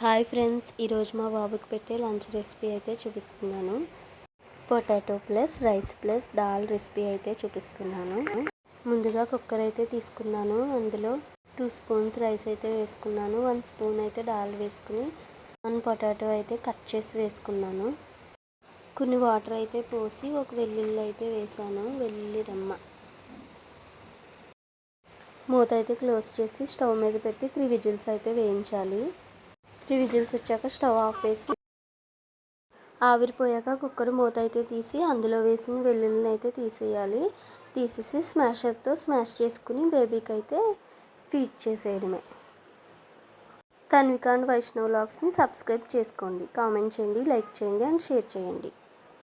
Hi friends, ఈరోజు మా బాబుకి పెట్టే లంచ్ రెసిపీ అయితే చూపిస్తున్నాను. Potato plus rice plus dal recipe అయితే చూపిస్తున్నాను. ముందుగా కుక్కర్ అయితే తీసుకున్నాను. అందులో 2 స్పూన్స్ రైస్ అయితే వేసుకున్నాను. 1 స్పూన్ అయితే దాల్ వేసుకుని 1 పొటాటో అయితే కట్ చేసి వేసుకున్నాను. కొన్ని వాటర్ అయితే పోసి ఒక వెల్లుల్లి అయితే వేసాను. వెల్లుల్లి రెమ్మ. మూత అయితే క్లోజ్ చేసి స్టవ్ మీద పెట్టి 3 విజిల్స్ అయితే వేయించాలి. 3 విజిల్స్ వచ్చాక స్టవ్ ఆఫ్ చేసి ఆవిరిపోయాక కుక్కర్ మూత అయితే తీసి అందులో వేసిన వెల్లుల్లిని అయితే తీసేయాలి. తీసేసి స్మాషర్తో స్మాష్ చేసుకుని బేబీకి అయితే ఫీడ్ చేసేయడమే. తన్విక అండ్ వైష్ణవ్ వ్లాగ్స్ని సబ్స్క్రైబ్ చేసుకోండి, కామెంట్ చేయండి, లైక్ చేయండి అండ్ షేర్ చేయండి.